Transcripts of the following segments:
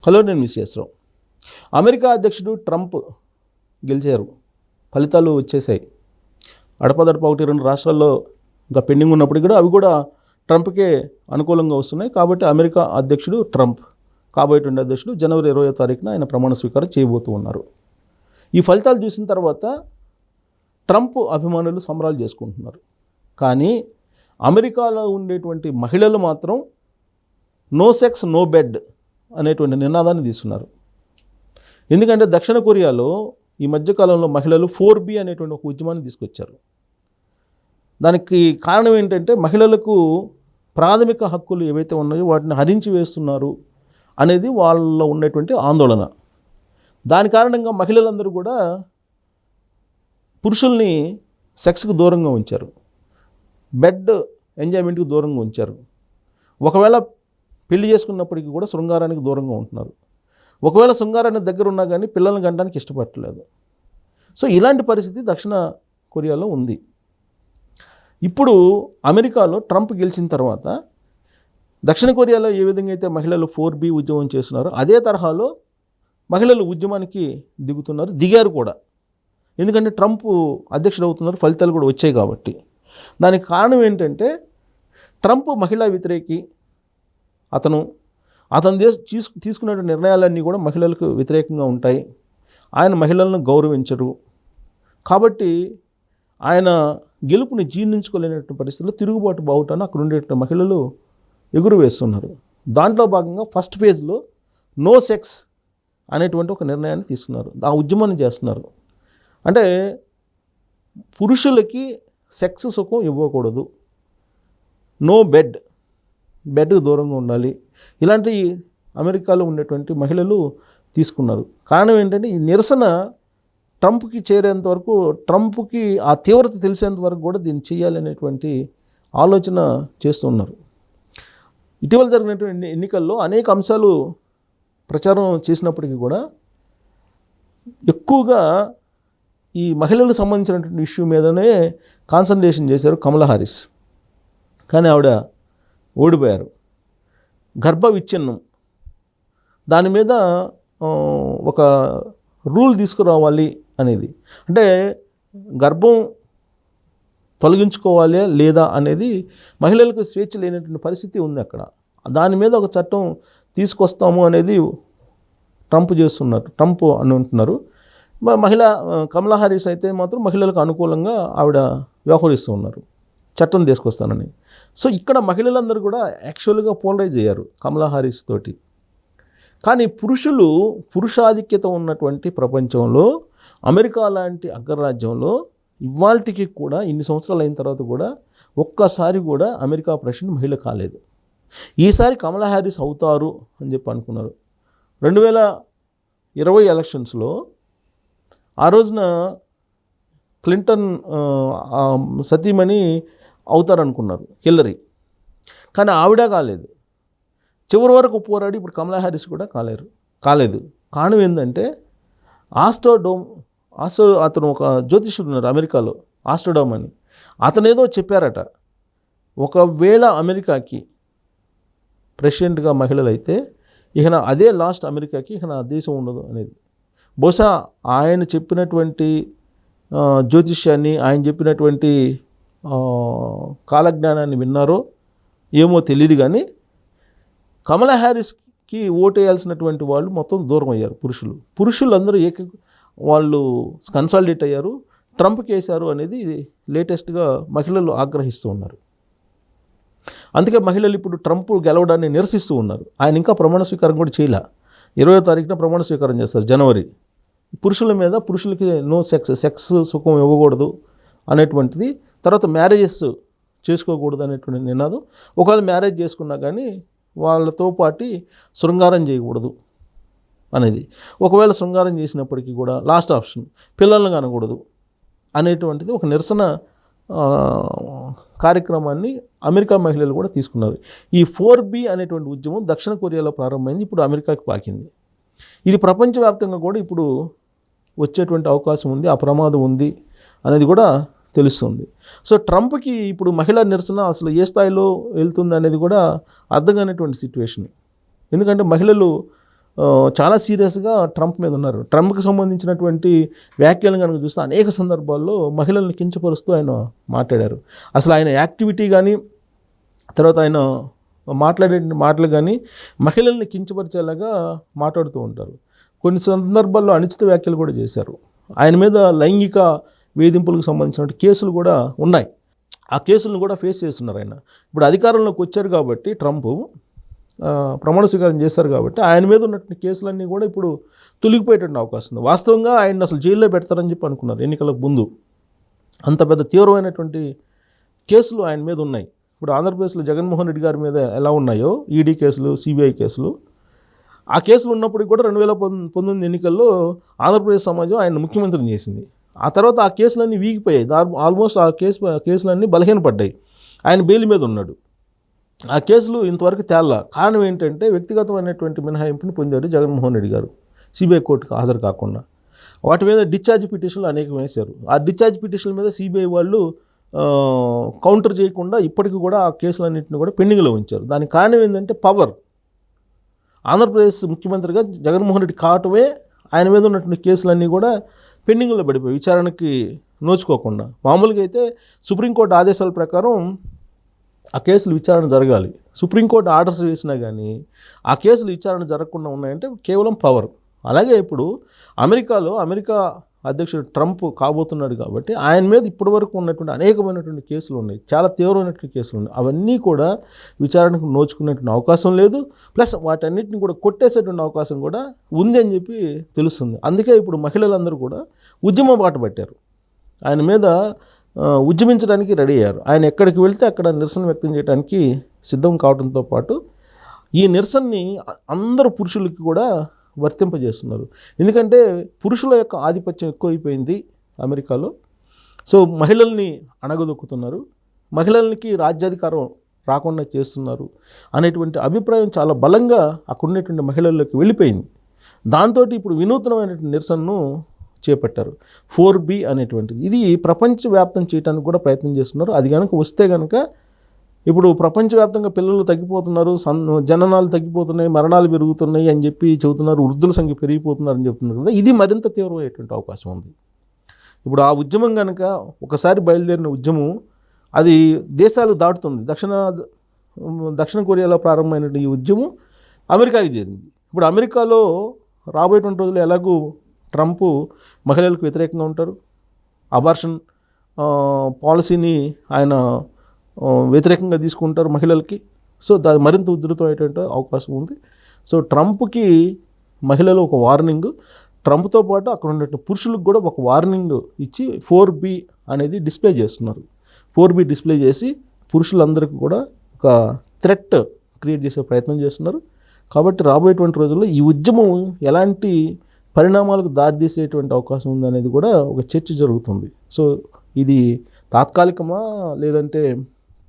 Hello, నేను miss. America అధ్యక్షుడు Trump గెలిచారు. ఫలితాలు వచ్చేసాయి. అడపదడప 1-2 రాష్ట్రాల్లో ఇంకా పెండింగ్ ఉన్నప్పటికీ కూడా అవి కూడా ట్రంప్కే అనుకూలంగా వస్తున్నాయి. కాబట్టి అమెరికా అధ్యక్షుడు ట్రంప్ కాబోయేటువంటి అధ్యక్షుడు జనవరి 20వ తారీఖున ఆయన ప్రమాణ స్వీకారం చేయబోతూ ఉన్నారు. ఈ ఫలితాలు చూసిన తర్వాత ట్రంప్ అభిమానులు సంబరాలు చేసుకుంటున్నారు. కానీ అమెరికాలో ఉండేటువంటి మహిళలు మాత్రం నో సెక్స్ నో బెడ్ అనేటువంటి నినాదాన్ని తీసుకున్నారు. ఎందుకంటే దక్షిణ కొరియాలో ఈ మధ్యకాలంలో మహిళలు 4B అనేటువంటి ఒక ఉద్యమాన్ని తీసుకొచ్చారు. దానికి కారణం ఏంటంటే మహిళలకు ప్రాథమిక హక్కులు ఏవైతే ఉన్నాయో వాటిని హరించి వేస్తున్నారు అనేది వాళ్ళలో ఉండేటువంటి ఆందోళన. దాని కారణంగా మహిళలందరూ కూడా పురుషుల్ని సెక్స్కి దూరంగా ఉంచారు, బెడ్ ఎంజాయ్మెంట్కి దూరంగా ఉంచారు. ఒకవేళ పెళ్లి చేసుకున్నప్పటికీ కూడా శృంగారానికి దూరంగా ఉంటున్నారు. ఒకవేళ శృంగారానికి దగ్గర ఉన్నా కానీ పిల్లల్ని కనడానికి ఇష్టపడట్లేదు. సో ఇలాంటి పరిస్థితి దక్షిణ కొరియాలో ఉంది. ఇప్పుడు అమెరికాలో ట్రంప్ గెలిచిన తర్వాత దక్షిణ కొరియాలో ఏ విధంగా అయితే మహిళలు 4B ఉద్యమం చేస్తున్నారో అదే తరహాలో మహిళలు ఉద్యమానికి దిగారు కూడా. ఎందుకంటే ట్రంప్ అధ్యక్షుడు అవుతున్నారు, ఫలితాలు కూడా వచ్చాయి కాబట్టి. దానికి కారణం ఏంటంటే ట్రంప్ మహిళా వ్యతిరేకి. అతను తీసుకునే నిర్ణయాలన్నీ కూడా మహిళలకు వ్యతిరేకంగా ఉంటాయి. ఆయన మహిళలను గౌరవించరు. కాబట్టి ఆయన గెలుపుని జీర్ణించుకోలేనటువంటి పరిస్థితుల్లో తిరుగుబాటు బావుటాన్ని అక్కడ ఉండే మహిళలు ఎగురు వేస్తున్నారు. దాంట్లో భాగంగా ఫస్ట్ ఫేజ్లో నో సెక్స్ అనేటువంటి ఒక నిర్ణయాన్ని తీసుకున్నారు, ఆ ఉద్యమాన్ని చేస్తున్నారు. అంటే పురుషులకి సెక్స్ సుఖం ఇవ్వకూడదు, నో బెడ్కి దూరంగా ఉండాలి. ఇలాంటి అమెరికాలో ఉండేటువంటి మహిళలు తీసుకున్నారు. కారణం ఏంటంటే ఈ నిరసన ట్రంప్కి చేరేంత వరకు, ట్రంప్కి ఆ తీవ్రత తెలిసేంత వరకు కూడా దీన్ని చేయాలనేటువంటి ఆలోచన చేస్తున్నారు. ఇటీవల జరిగినటువంటి ఎన్నికల్లో అనేక అంశాలు ప్రచారం చేసినప్పటికీ కూడా ఎక్కువగా ఈ మహిళలకు సంబంధించినటువంటి ఇష్యూ మీదనే కాన్సన్ట్రేషన్ చేశారు కమలా హారిస్. కానీ ఆవిడ ఓడిపోయారు. గర్భ విచ్ఛిన్నం దాని మీద ఒక రూల్ తీసుకురావాలి అనేది, అంటే గర్భం తొలగించుకోవాలి లేదా అనేది మహిళలకు స్వేచ్ఛ లేనటువంటి పరిస్థితి ఉంది అక్కడ. దాని మీద ఒక చట్టం తీసుకొస్తాము అనేది ట్రంప్ అని అంటున్నారు. కమలా హారిస్ అయితే మాత్రం మహిళలకు అనుకూలంగా ఆవిడ వ్యవహరిస్తూ ఉన్నారు, చట్టం తీసుకొస్తానని. సో ఇక్కడ మహిళలందరూ కూడా యాక్చువల్గా పోలరైజ్ అయ్యారు కమలా హారిస్ తోటి. కానీ పురుషాధిక్యత ఉన్నటువంటి ప్రపంచంలో, అమెరికా లాంటి అగ్రరాజ్యంలో ఇవాళకి కూడా ఇన్ని సంవత్సరాలు అయిన తర్వాత కూడా ఒక్కసారి కూడా అమెరికా ప్రెసిడెంట్ మహిళ కాలేదు. ఈసారి కమలా హారిస్ అవుతారు అని చెప్పి అనుకున్నారు. 2020 ఎలక్షన్స్లో ఆ రోజున క్లింటన్ సతీమణి అవుతారనుకున్నారు హిల్లరీ, కానీ ఆవిడ కాలేదు. చివరి వరకు పోరాడి ఇప్పుడు కమలా హారిస్ కూడా కాలేదు. కారణం ఏంటంటే అతను ఒక జ్యోతిష్యుడు ఉన్నారు అమెరికాలో, ఆస్ట్రోడామ్ అని. అతను ఏదో చెప్పారట, ఒకవేళ అమెరికాకి ప్రెసిడెంట్గా మహిళలు అయితే ఇక అదే లాస్ట్ అమెరికాకి, ఇక నా దేశం ఉండదు అనేది. బహుశా ఆయన చెప్పినటువంటి జ్యోతిష్యాన్ని, ఆయన చెప్పినటువంటి కాలజ్ఞానాన్ని విన్నారో ఏమో తెలియదు. కానీ కమలా హ్యారిస్కి ఓటేయాల్సినటువంటి వాళ్ళు మొత్తం దూరం అయ్యారు. పురుషులందరూ వాళ్ళు కన్సాలిడేట్ అయ్యారు, ట్రంప్కి వేశారు అనేది లేటెస్ట్గా మహిళలు ఆగ్రహిస్తూ ఉన్నారు. అందుకే మహిళలు ఇప్పుడు ట్రంప్ గెలవడాన్ని నిరసిస్తూ ఉన్నారు. ఆయన ఇంకా ప్రమాణ స్వీకారం కూడా చేయలే. 20వ తారీఖున ప్రమాణ స్వీకారం చేస్తారు జనవరి. పురుషులకి నో సెక్స్ సుఖం ఇవ్వకూడదు అనేటువంటిది, తర్వాత మ్యారేజెస్ చేసుకోకూడదు అనేటువంటి నినాదం. ఒకవేళ మ్యారేజ్ చేసుకున్నా కానీ వాళ్ళతో పాటు శృంగారం చేయకూడదు అనేది. ఒకవేళ శృంగారం చేసినప్పటికీ కూడా లాస్ట్ ఆప్షన్ పిల్లల్ని కనకూడదు అనేటువంటిది ఒక నిరసన కార్యక్రమాన్ని అమెరికా మహిళలు కూడా తీసుకున్నారు. ఈ 4B అనేటువంటి ఉద్యమం దక్షిణ కొరియాలో ప్రారంభమైంది, ఇప్పుడు అమెరికాకి పాకింది. ఇది ప్రపంచవ్యాప్తంగా కూడా ఇప్పుడు వచ్చేటువంటి అవకాశం ఉంది, ఆ ప్రమాదం ఉంది అనేది కూడా తెలుస్తుంది. సో ట్రంప్కి ఇప్పుడు మహిళా నిరసన అసలు ఏ స్థాయిలో వెళ్తుంది అనేది కూడా అర్థం కానిటువంటి సిచ్యువేషన్. ఎందుకంటే మహిళలు చాలా సీరియస్గా ట్రంప్ మీద ఉన్నారు. ట్రంప్కి సంబంధించినటువంటి వ్యాఖ్యలను కనుక చూస్తే అనేక సందర్భాల్లో మహిళల్ని కించపరుస్తూ ఆయన మాట్లాడారు. అసలు ఆయన యాక్టివిటీ కానీ తర్వాత ఆయన మాట్లాడే మాటలు కానీ మహిళల్ని కించపరిచేలాగా మాట్లాడుతూ ఉంటారు. కొన్ని సందర్భాల్లో అనుచిత వ్యాఖ్యలు కూడా చేశారు. ఆయన మీద లైంగిక వేధింపులకు సంబంధించిన కేసులు కూడా ఉన్నాయి. ఆ కేసులను కూడా ఫేస్ చేస్తున్నారు ఆయన. ఇప్పుడు అధికారంలోకి వచ్చారు కాబట్టి ట్రంప్ ప్రమాణ స్వీకారం చేశారు కాబట్టి ఆయన మీద ఉన్నటువంటి కేసులన్నీ కూడా ఇప్పుడు తొలగిపోయేటువంటి అవకాశం ఉంది. వాస్తవంగా ఆయన అసలు జైల్లో పెడతారని చెప్పి అనుకున్నారు ఎన్నికలకు ముందు. అంత పెద్ద తీవ్రమైనటువంటి కేసులు ఆయన మీద ఉన్నాయి. ఇప్పుడు ఆంధ్రప్రదేశ్లో జగన్మోహన్ రెడ్డి గారి మీద ఎలా ఉన్నాయో ఈడీ కేసులు, సిబిఐ కేసులు, ఆ కేసులు ఉన్నప్పటికీ కూడా 2019 ఎన్నికల్లో ఆంధ్రప్రదేశ్ సమాజం ఆయన ముఖ్యమంత్రిని చేసింది. ఆ తర్వాత ఆ కేసులన్నీ వీగిపోయాయి. ఆల్మోస్ట్ ఆ కేసులన్నీ బలహీనపడ్డాయి. ఆయన బెయిల్ మీద ఉన్నాడు. ఆ కేసులు ఇంతవరకు తేల్లా. కారణం ఏంటంటే వ్యక్తిగతమైనటువంటి మినహాయింపుని పొందాడు జగన్మోహన్ రెడ్డి గారు సిబిఐ కోర్టుకు హాజరు కాకుండా. వాటి మీద డిశ్చార్జ్ పిటిషన్లు అనేకం వేశారు. ఆ డిశ్చార్జ్ పిటిషన్ల మీద సిబిఐ వాళ్ళు కౌంటర్ చేయకుండా ఇప్పటికీ కూడా ఆ కేసులన్నింటినీ కూడా పెండింగ్లో ఉంచారు. దానికి కారణం ఏంటంటే పవర్. ఆంధ్రప్రదేశ్ ముఖ్యమంత్రిగా జగన్మోహన్ రెడ్డి కావటమే ఆయన మీద ఉన్నటువంటి కేసులన్నీ కూడా పెండింగ్లో పడిపోయి విచారణకి నోచుకోకుండా. మామూలుగా అయితే సుప్రీంకోర్టు ఆదేశాల ప్రకారం ఆ కేసులు విచారణ జరగాలి. సుప్రీంకోర్టు ఆర్డర్స్ వేసినా కానీ ఆ కేసులు విచారణ జరగకుండా ఉన్నాయంటే కేవలం పవర్. అలాగే ఇప్పుడు అమెరికా అధ్యక్షుడు ట్రంప్ కాబోతున్నాడు కాబట్టి ఆయన మీద ఇప్పటివరకు ఉన్నటువంటి అనేకమైనటువంటి కేసులు ఉన్నాయి. చాలా తీవ్రమైనటువంటి కేసులు ఉన్నాయి. అవన్నీ కూడా విచారణకు నోచుకునేటువంటి అవకాశం లేదు. ప్లస్ వాటన్నిటిని కూడా కొట్టేసేటువంటి అవకాశం కూడా ఉంది అని చెప్పి తెలుస్తుంది. అందుకే ఇప్పుడు మహిళలందరూ కూడా ఉద్యమ బాట పట్టారు. ఆయన మీద ఉద్యమించడానికి రెడీ అయ్యారు. ఆయన ఎక్కడికి వెళ్తే అక్కడ నిరసన వ్యక్తం చేయడానికి సిద్ధం కావడంతో పాటు ఈ నిరసనని అందరూ పురుషులకి కూడా వర్తింపజేస్తున్నారు. ఎందుకంటే పురుషుల యొక్క ఆధిపత్యం ఎక్కువైపోయింది అమెరికాలో. సో మహిళల్ని అణగదొక్కుతున్నారు, మహిళలకి రాజ్యాధికారం రాకుండా చేస్తున్నారు అనేటువంటి అభిప్రాయం చాలా బలంగా అక్కడ ఉన్నటువంటి మహిళల్లోకి వెళ్ళిపోయింది. దాంతో ఇప్పుడు వినూత్నమైనటువంటి నిరసనను చేపట్టారు. 4B అనేటువంటిది. ఇది ప్రపంచవ్యాప్తం చేయడానికి కూడా ప్రయత్నం చేస్తున్నారు. అది కనుక వస్తే కనుక ఇప్పుడు ప్రపంచవ్యాప్తంగా పిల్లలు తగ్గిపోతున్నారు, జననాలు తగ్గిపోతున్నాయి, మరణాలు పెరుగుతున్నాయి అని చెప్పి చెబుతున్నారు, వృద్ధుల సంఖ్య పెరిగిపోతున్నారని చెప్తున్నారు కదా. ఇది మరింత తీవ్రమయ్యేటువంటి అవకాశం ఉంది. ఇప్పుడు ఆ ఉద్యమం కనుక ఒకసారి బయలుదేరిన ఉద్యమం అది దేశాలు దాటుతుంది. దక్షిణ కొరియాలో ప్రారంభమైన ఈ ఉద్యమం అమెరికాకి చేరింది. ఇప్పుడు అమెరికాలో రాబోయేటువంటి రోజులు ఎలాగూ ట్రంప్ మహిళలకు వ్యతిరేకంగా ఉంటారు. అబార్షన్ పాలసీని ఆయన వ్యతిరేకంగా తీసుకుంటారు మహిళలకి. సో మరింత ఉధృతమయ్యేటువంటి అవకాశం ఉంది. సో ట్రంప్కి మహిళలు ఒక వార్నింగ్, ట్రంప్తో పాటు అక్కడ ఉన్నటువంటి పురుషులకు కూడా ఒక వార్నింగ్ ఇచ్చి 4B అనేది డిస్ప్లే చేస్తున్నారు. 4B డిస్ప్లే చేసి పురుషులందరికీ కూడా ఒక థ్రెట్ క్రియేట్ చేసే ప్రయత్నం చేస్తున్నారు. కాబట్టి రాబోయేటువంటి రోజుల్లో ఈ ఉద్యమం ఎలాంటి పరిణామాలకు దారితీసేటువంటి అవకాశం ఉందనేది కూడా ఒక చర్చ జరుగుతుంది. సో ఇది తాత్కాలికమా, లేదంటే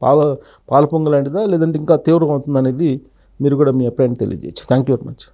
పాల పొంగు లాంటిదా, లేదంటే ఇంకా తీవ్రం అవుతుందనేది మీరు కూడా మీ అభిప్రాయాన్ని తెలియజేయచ్చు. Thank you very much.